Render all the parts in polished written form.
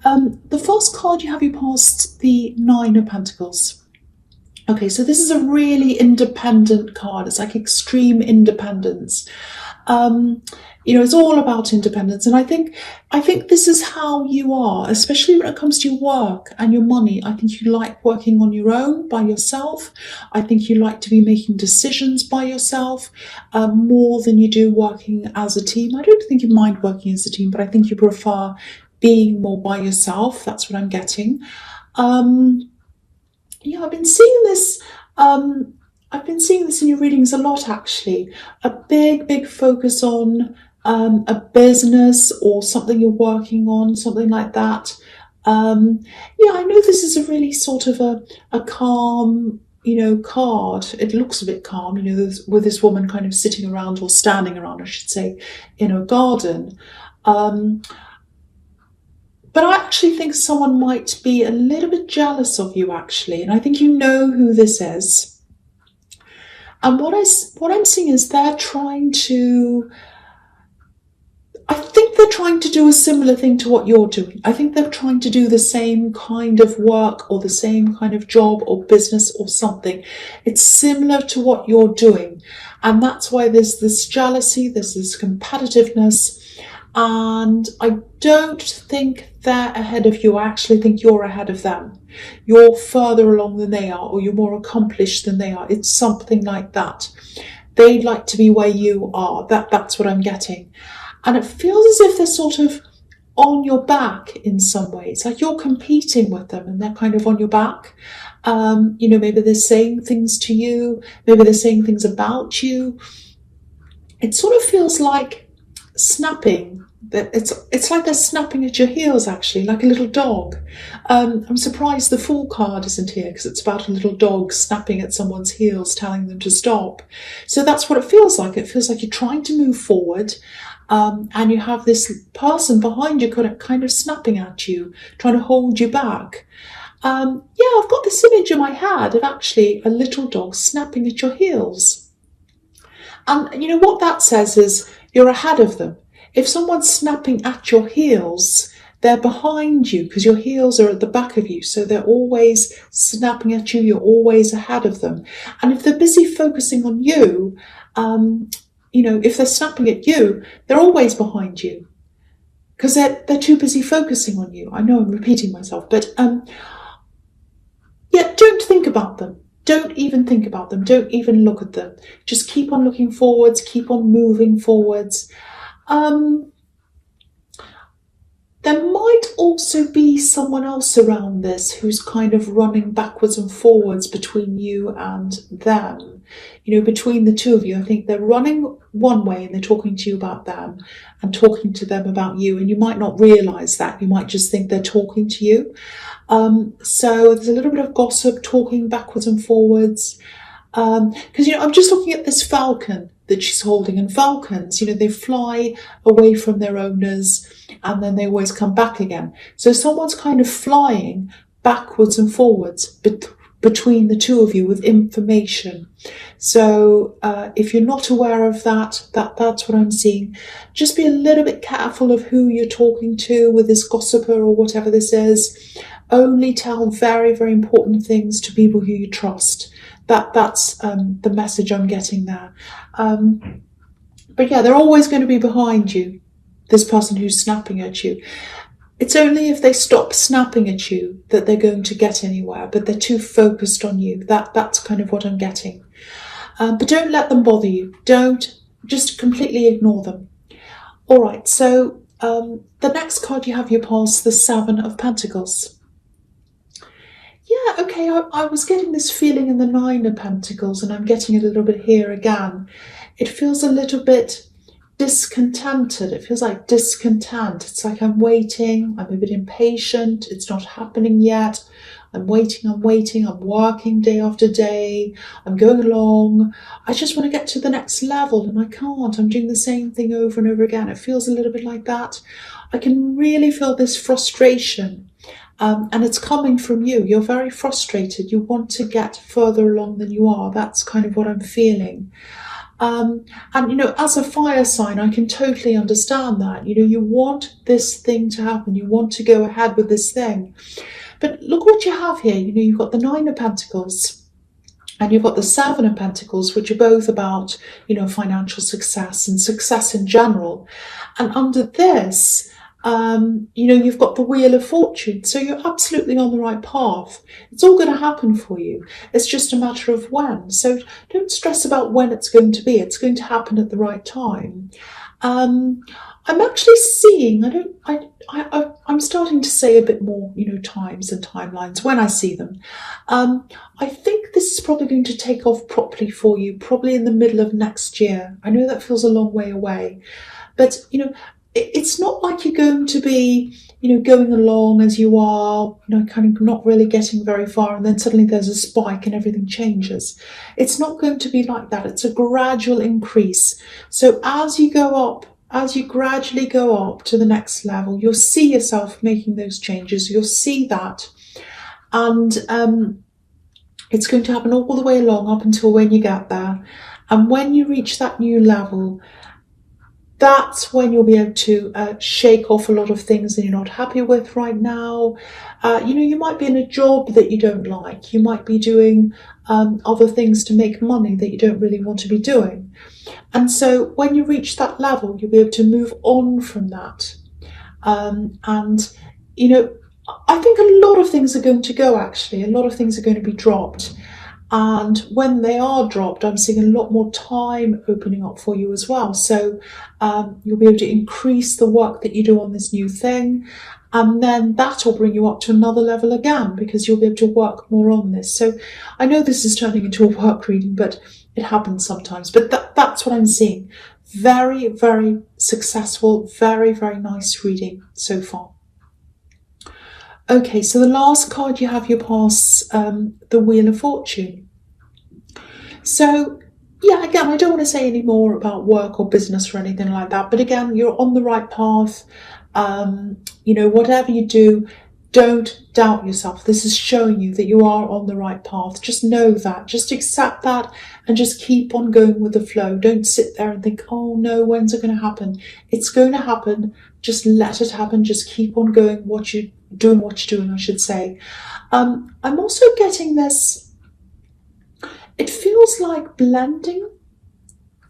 The first card you have, you passed the Nine of Pentacles. Okay, so this is a really independent card. It's like extreme independence. It's all about independence, and I think this is how you are, especially when it comes to your work and your money. I think you like working on your own by yourself. I think you like to be making decisions by yourself more than you do working as a team. I don't think you mind working as a team, but I think you prefer being more by yourself. That's what I'm getting. I've been seeing this. I've been seeing this in your readings a lot, actually. A big focus on a business or something you're working on, something like that. I know this is a really sort of a calm, card. It looks a bit calm, with this woman kind of sitting around, or standing around, I should say, in a garden. But I actually think someone might be a little bit jealous of you, actually. And I think you know who this is. And what I'm seeing is I think they're trying to do a similar thing to what you're doing. I think they're trying to do the same kind of work or the same kind of job or business or something. It's similar to what you're doing. And that's why there's this jealousy, there's this competitiveness. And I don't think they're ahead of you. I actually think you're ahead of them. You're further along than they are, or you're more accomplished than they are. It's something like that. They'd like to be where you are. That's what I'm getting. And it feels as if they're sort of on your back in some ways, like you're competing with them and they're kind of on your back. Maybe they're saying things to you. Maybe they're saying things about you. It sort of feels like snapping. It's like they're snapping at your heels, actually, like a little dog. I'm surprised the Fool card isn't here, because it's about a little dog snapping at someone's heels, telling them to stop. So that's what it feels like. It feels like you're trying to move forward, and you have this person behind you kind of snapping at you, trying to hold you back. I've got this image in my head of actually a little dog snapping at your heels. And what that says is you're ahead of them. If someone's snapping at your heels, they're behind you, because your heels are at the back of you. So they're always snapping at you. You're always ahead of them. And if they're busy focusing on you, if they're snapping at you, they're always behind you, because they're too busy focusing on you. I know I'm repeating myself, but don't think about them. Don't even think about them. Don't even look at them. Just keep on looking forwards. Keep on moving forwards. There might also be someone else around this who's kind of running backwards and forwards between you and them. Between the two of you, I think they're running one way and they're talking to you about them and talking to them about you. And you might not realise that. You might just think they're talking to you. So there's a little bit of gossip, talking backwards and forwards. Because, I'm just looking at this falcon that she's holding, and falcons, they fly away from their owners and then they always come back again. So someone's kind of flying backwards and forwards between the two of you with information. So if you're not aware of that's what I'm seeing. Just be a little bit careful of who you're talking to with this gossiper or whatever this is. Only tell very, very important things to people who you trust. That's the message I'm getting there. But they're always going to be behind you, this person who's snapping at you. It's only if they stop snapping at you that they're going to get anywhere, but they're too focused on you. That's kind of what I'm getting. But don't let them bother you. Don't just completely ignore them. All right, so the next card you have, you pass the Seven of Pentacles. Yeah, okay, I was getting this feeling in the Nine of Pentacles, and I'm getting a little bit here again. It feels a little bit discontented. It feels like discontent. It's like I'm waiting, I'm a bit impatient, it's not happening yet. I'm waiting, I'm working day after day, I'm going along. I just want to get to the next level and I can't. I'm doing the same thing over and over again. It feels a little bit like that. I can really feel this frustration. And it's coming from you. You're very frustrated. You want to get further along than you are. That's kind of what I'm feeling. And, as a fire sign, I can totally understand that. You want this thing to happen. You want to go ahead with this thing. But look what you have here. You've got the Nine of Pentacles and you've got the Seven of Pentacles, which are both about, financial success and success in general. And under this, you've got the Wheel of Fortune. So you're absolutely on the right path. It's all going to happen for you. It's just a matter of when. So don't stress about when it's going to be. It's going to happen at the right time. I'm actually seeing, I'm starting to say a bit more, times and timelines when I see them. I think this is probably going to take off properly for you, probably in the middle of next year. I know that feels a long way away, but, it's not like you're going to be, going along as you are, kind of not really getting very far, and then suddenly there's a spike and everything changes. It's not going to be like that. It's a gradual increase. So as you gradually go up to the next level, you'll see yourself making those changes. You'll see that. And it's going to happen all the way along up until when you get there. And when you reach that new level, that's when you'll be able to shake off a lot of things that you're not happy with right now. You might be in a job that you don't like. You might be doing other things to make money that you don't really want to be doing. And so when you reach that level, you'll be able to move on from that. I think a lot of things are going to go, actually. A lot of things are going to be dropped. And when they are dropped, I'm seeing a lot more time opening up for you as well. So you'll be able to increase the work that you do on this new thing. And then that will bring you up to another level again, because you'll be able to work more on this. So I know this is turning into a work reading, but it happens sometimes. But that's what I'm seeing. Very, very successful, very, very nice reading so far. Okay, so the last card you have, you pass the Wheel of Fortune. So, yeah, again, I don't want to say any more about work or business or anything like that. But again, you're on the right path. Whatever you do, don't doubt yourself. This is showing you that you are on the right path. Just know that. Just accept that and just keep on going with the flow. Don't sit there and think, oh no, when's it going to happen? It's going to happen. Just let it happen. Just keep on going doing what you're doing, I should say. I'm also getting this, it feels like blending,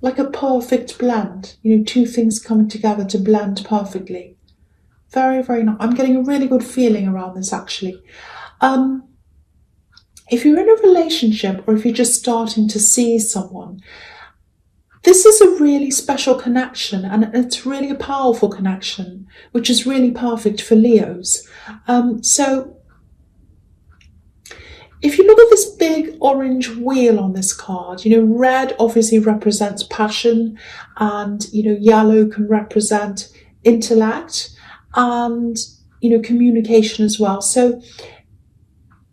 like a perfect blend, two things coming together to blend perfectly. Very, very nice. I'm getting a really good feeling around this, actually. If you're in a relationship or if you're just starting to see someone, this is a really special connection, and it's really a powerful connection, which is really perfect for Leos. So if you look at this big orange wheel on this card, red obviously represents passion, and, yellow can represent intellect and, communication as well. So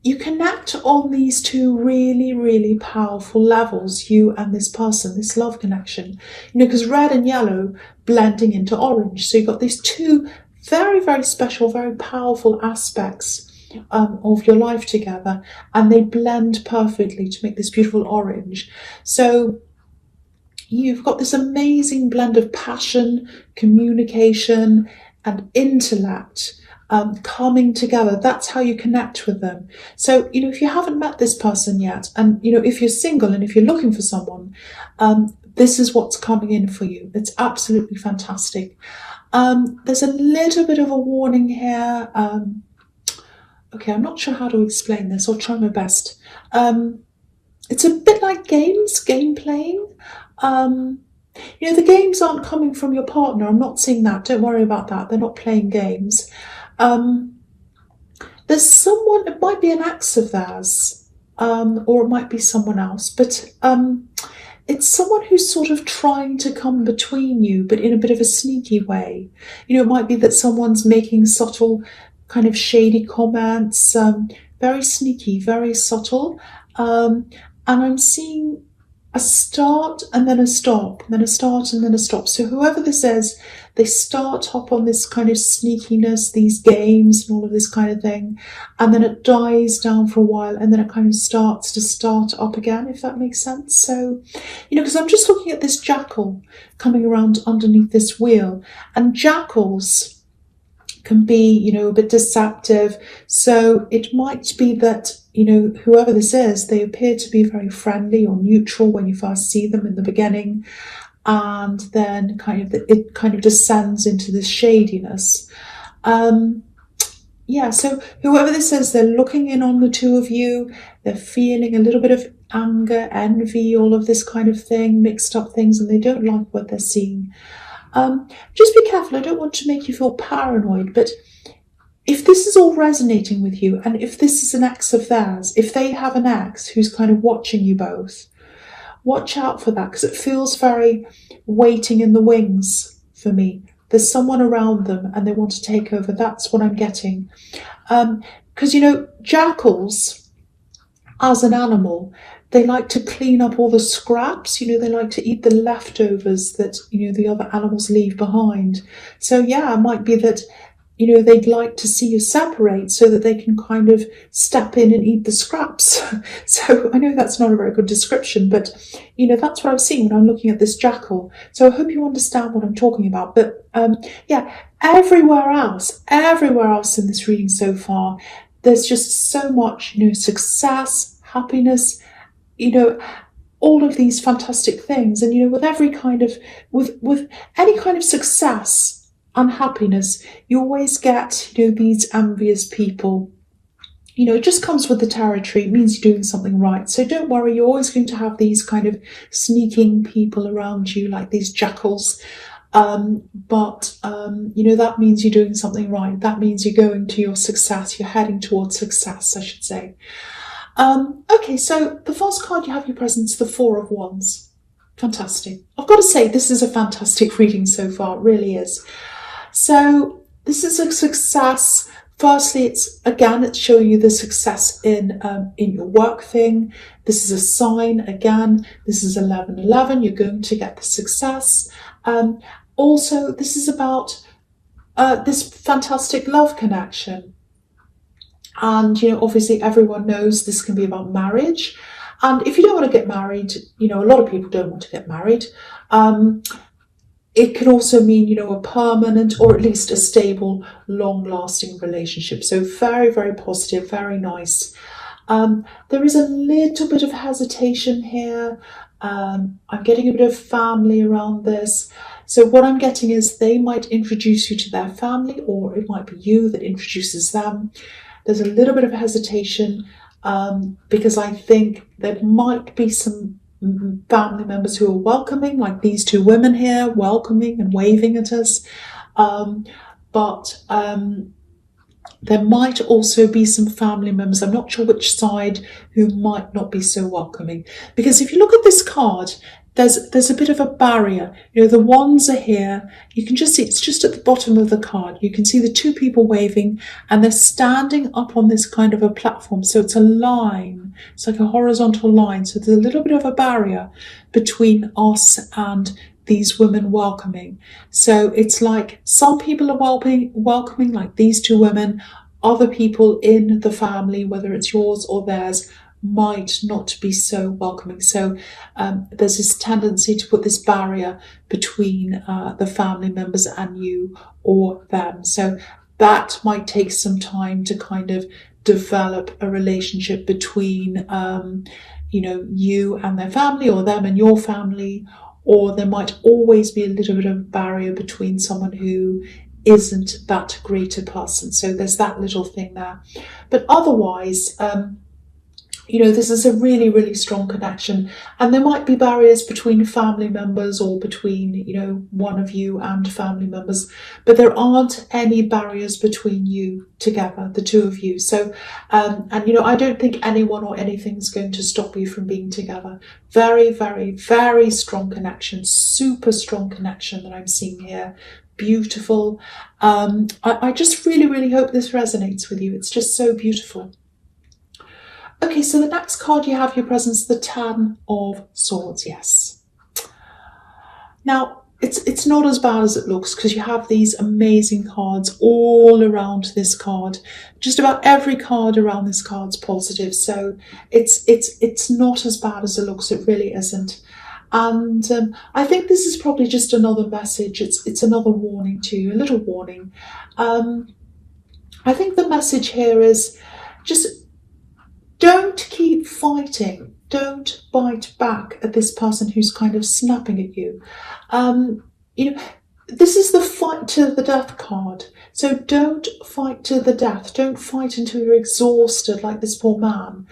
you connect on these two really, really powerful levels, you and this person, this love connection, because red and yellow blending into orange. So you've got these two very, very special, very powerful aspects of your life together, and they blend perfectly to make this beautiful orange. So you've got this amazing blend of passion, communication, and intellect coming together. That's how you connect with them. So, if you haven't met this person yet, and, if you're single and if you're looking for someone, this is what's coming in for you. It's absolutely fantastic. There's a little bit of a warning here. Okay, I'm not sure how to explain this. I'll try my best. It's a bit like game playing. The games aren't coming from your partner. I'm not seeing that. Don't worry about that. They're not playing games. There's someone, it might be an ex of theirs, or it might be someone else, but it's someone who's sort of trying to come between you, but in a bit of a sneaky way. It might be that someone's making subtle, kind of shady comments, very sneaky, very subtle. And I'm seeing a start and then a stop, and then a start and then a stop. So whoever this is, they start up on this kind of sneakiness, these games and all of this kind of thing, and then it dies down for a while, and then it kind of starts to start up again, if that makes sense. So, because I'm just looking at this jackal coming around underneath this wheel, and jackals can be, a bit deceptive. So it might be that, whoever this is, they appear to be very friendly or neutral when you first see them in the beginning. And then it kind of descends into this shadiness. So whoever this is, they're looking in on the two of you. They're feeling a little bit of anger, envy, all of this kind of thing, mixed up things, and they don't like what they're seeing. Just be careful. I don't want to make you feel paranoid, but if this is all resonating with you, and if this is an ex of theirs, if they have an ex who's kind of watching you both, watch out for that, because it feels very waiting in the wings for me. There's someone around them and they want to take over. That's what I'm getting. Because, jackals, as an animal, they like to clean up all the scraps, they like to eat the leftovers that, the other animals leave behind. So yeah, it might be that, they'd like to see you separate so that they can kind of step in and eat the scraps. So I know that's not a very good description, but, that's what I've seen when I'm looking at this jackal. So I hope you understand what I'm talking about. But everywhere else in this reading so far, there's just so much, success, happiness, all of these fantastic things. And, with every kind of, with any kind of success and happiness, you always get, these envious people. It just comes with the territory. It means you're doing something right. So don't worry, you're always going to have these kind of sneaking people around you, like these jackals. But that means you're doing something right. That means you're going to your success. You're heading towards success, I should say. Okay, so the first card you have your presence, the Four of Wands. Fantastic. I've got to say, this is a fantastic reading so far. It really is. So this is a success. Firstly, it's showing you the success in your work thing. This is a sign. Again, this is 11:11. You're going to get the success. Also, this is about this fantastic love connection. And, obviously everyone knows this can be about marriage. And if you don't want to get married, a lot of people don't want to get married. It can also mean, a permanent or at least a stable, long-lasting relationship. So very, very positive, very nice. There is a little bit of hesitation here. I'm getting a bit of family around this. So what I'm getting is they might introduce you to their family, or it might be you that introduces them. There's a little bit of hesitation because I think there might be some family members who are welcoming, like these two women here, welcoming and waving at us. But there might also be some family members, I'm not sure which side, who might not be so welcoming. Because if you look at this card, there's a bit of a barrier. The wands are here. You can just see, it's just at the bottom of the card. You can see the two people waving, and they're standing up on this kind of a platform. So it's a line. It's like a horizontal line. So there's a little bit of a barrier between us and these women welcoming. So it's like some people are welcoming, like these two women. Other people in the family, whether it's yours or theirs, might not be so welcoming. So there's this tendency to put this barrier between the family members and you or them. So that might take some time to kind of develop a relationship between you and their family, or them and your family. Or there might always be a little bit of a barrier between someone who isn't that greater person. So there's that little thing there. But otherwise, this is a really, really strong connection. And there might be barriers between family members, or between, one of you and family members, but there aren't any barriers between you together, the two of you. So, I don't think anyone or anything's going to stop you from being together. Very, very, very strong connection, super strong connection that I'm seeing here. Beautiful. I just really, really hope this resonates with you. It's just so beautiful. Okay, so the next card you have your presence, the Ten of Swords, yes. Now, it's not as bad as it looks because you have these amazing cards all around this card. Just about every card around this card's positive, so it's not as bad as it looks. It really isn't. And I think this is probably just another message. It's another warning to you, a little warning. I think the message here is just don't keep fighting. Don't bite back at this person who's kind of snapping at you. You know, this is the fight to the death card. So don't fight to the death. Don't fight until you're exhausted like this poor man.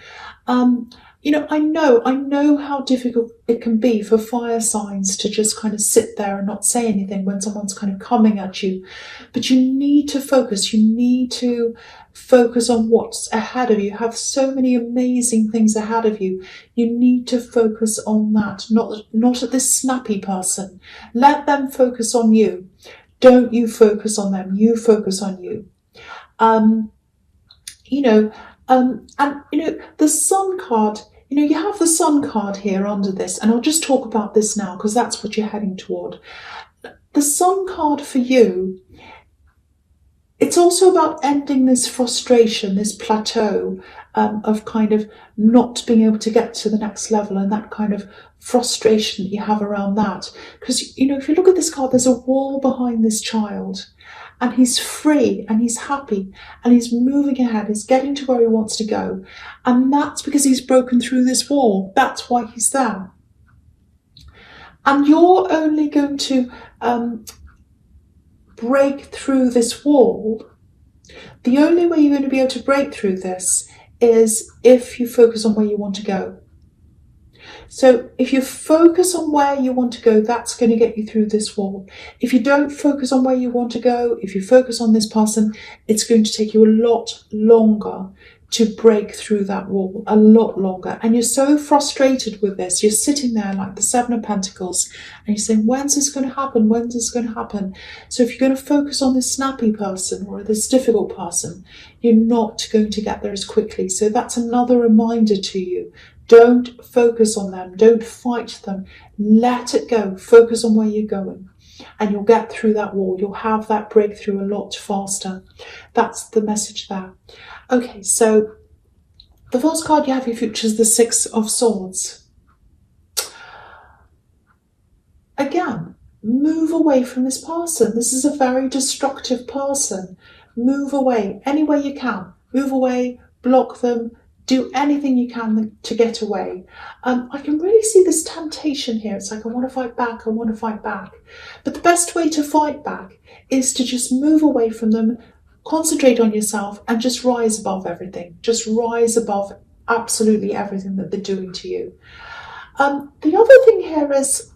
I know how difficult it can be for fire signs to just kind of sit there and not say anything when someone's kind of coming at you. But you need to focus. You need to focus on what's ahead of you. You have so many amazing things ahead of you. You need to focus on that, not at this snappy person. Let them focus on you. Don't you focus on them. You focus on you. The Sun card, you have the Sun card here under this, and I'll just talk about this now because that's what you're heading toward. The Sun card for you, it's also about ending this frustration, this plateau of kind of not being able to get to the next level and that kind of frustration that you have around that. Because, if you look at this card, there's a wall behind this child. And he's free and he's happy and he's moving ahead. He's getting to where he wants to go. And that's because he's broken through this wall. That's why he's there. And you're only going to break through this wall. The only way you're going to be able to break through this is if you focus on where you want to go. So if you focus on where you want to go, that's going to get you through this wall. If you don't focus on where you want to go, if you focus on this person, it's going to take you a lot longer to break through that wall, a lot longer. And you're so frustrated with this. You're sitting there like the Seven of Pentacles and you're saying, when's this going to happen? When's this going to happen? So if you're going to focus on this snappy person or this difficult person, you're not going to get there as quickly. So that's another reminder to you. Don't focus on them. Don't fight them. Let it go. Focus on where you're going. And you'll get through that wall. You'll have that breakthrough a lot faster. That's the message there. Okay, so the first card you have in your future is the Six of Swords. Again, move away from this person. This is a very destructive person. Move away any way you can. Move away, block them, do anything you can to get away. I can really see this temptation here. It's like, I want to fight back, I want to fight back. But the best way to fight back is to just move away from them, concentrate on yourself, and just rise above everything. Just rise above absolutely everything that they're doing to you. The other thing here is,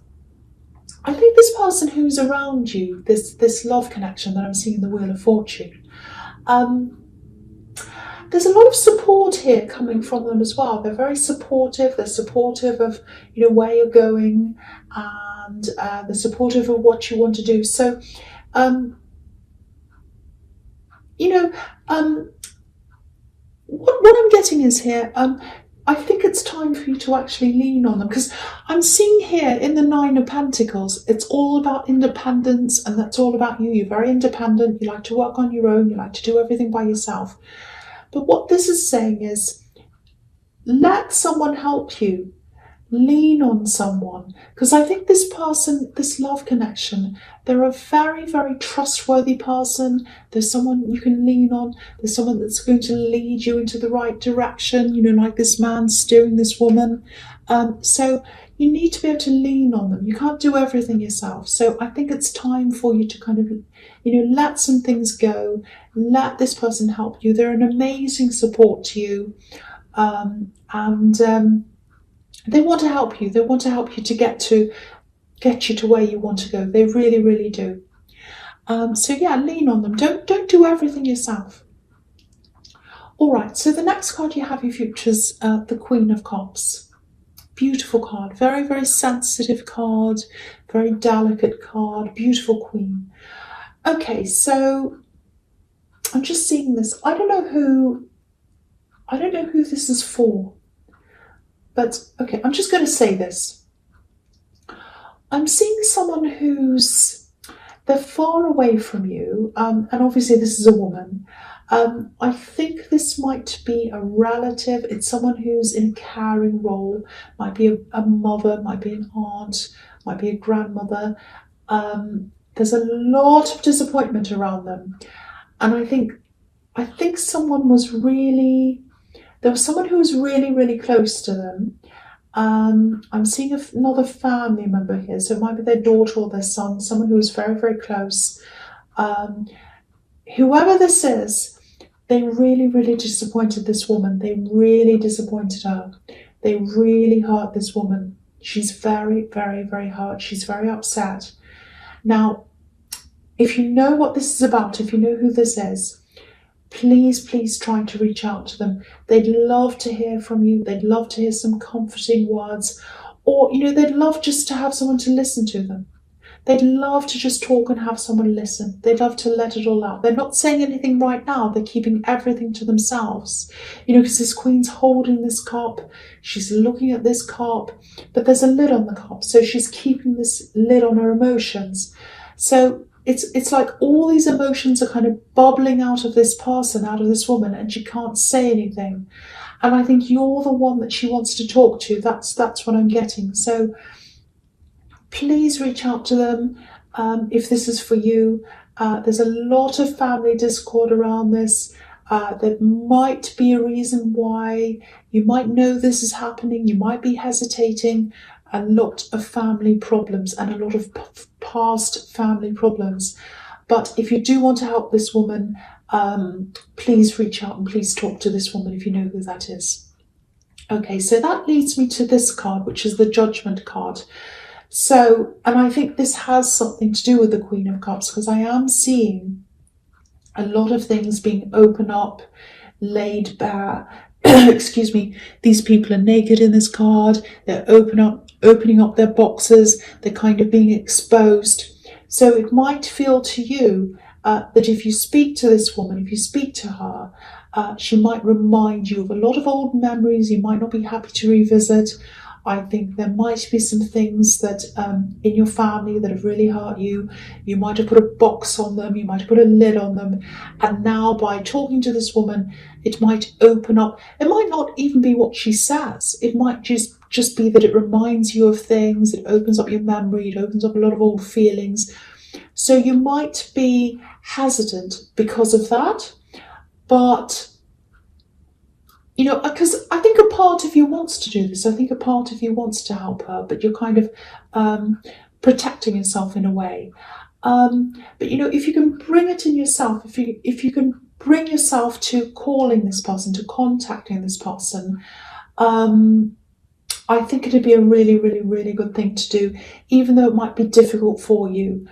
I think this person who's around you, this love connection that I'm seeing in the Wheel of Fortune, there's a lot of support here coming from them as well. They're very supportive. They're supportive of, where you're going, and they're supportive of what you want to do. So, what I'm getting is here, I think it's time for you to actually lean on them, because I'm seeing here in the Nine of Pentacles, it's all about independence, and that's all about you. You're very independent. You like to work on your own. You like to do everything by yourself. But what this is saying is, let someone help you. Lean on someone. Because I think this person, this love connection, they're a very, very trustworthy person. There's someone you can lean on. There's someone that's going to lead you into the right direction, like this man steering this woman. So you need to be able to lean on them. You can't do everything yourself. So I think it's time for you to kind of, let some things go. Let this person help you. They're an amazing support to you. They want to help you. They want to help you to get you to where you want to go. They really, really do. So yeah, lean on them. Don't do everything yourself. All right. So the next card you have in your future is the Queen of Cups. Beautiful card. Very, very sensitive card. Very delicate card. Beautiful queen. Okay. So I'm just seeing this. I don't know who I don't know who this is for, but okay, I'm just going to say this. I'm seeing someone they're far away from you, and obviously this is a woman. I think this might be a relative. It's someone who's in a caring role. Might be a mother, might be an aunt, might be a grandmother. There's a lot of disappointment around them, and I think there was someone who was really really close to them. I'm seeing another family member here, so it might be their daughter or their son, someone who was very very close. Um, Whoever this is, they really really disappointed this woman. They really disappointed her. They really hurt this woman. She's very very very hurt. She's very upset. Now, if you know what this is about, if you know who this is, please, please try to reach out to them. They'd love to hear from you. They'd love to hear some comforting words. Or, they'd love just to have someone to listen to them. They'd love to just talk and have someone listen. They'd love to let it all out. They're not saying anything right now. They're keeping everything to themselves. Because this queen's holding this cup. She's looking at this cup. But there's a lid on the cup. So she's keeping this lid on her emotions. So it's like all these emotions are kind of bubbling out of this person, out of this woman, and she can't say anything. And I think you're the one that she wants to talk to. That's what I'm getting. So please reach out to them if this is for you. There's a lot of family discord around this. There might be a reason why. You might know this is happening. You might be hesitating. A lot of family problems and a lot of past family problems. But if you do want to help this woman, please reach out and please talk to this woman if you know who that is. Okay, so that leads me to this card, which is the Judgment card. So, and I think this has something to do with the Queen of Cups, because I am seeing a lot of things being opened up, laid bare. Excuse me, these people are naked in this card. They're opening up their boxes. They're kind of being exposed. So it might feel to you that if you speak to this woman, if you speak to her, she might remind you of a lot of old memories you might not be happy to revisit. I think there might be some things that in your family that have really hurt you. You might have put a box on them, you might have put a lid on them, and now by talking to this woman, it might open up. It might not even be what she says. It might just be that it reminds you of things, it opens up your memory, it opens up a lot of old feelings. So you might be hesitant because of that, but because I think a part of you wants to do this. I think a part of you wants to help her, but you're kind of protecting yourself in a way. But if you can bring it in yourself, if you can bring yourself to calling this person, to contacting this person, I think it'd be a really, really, really good thing to do, even though it might be difficult for you.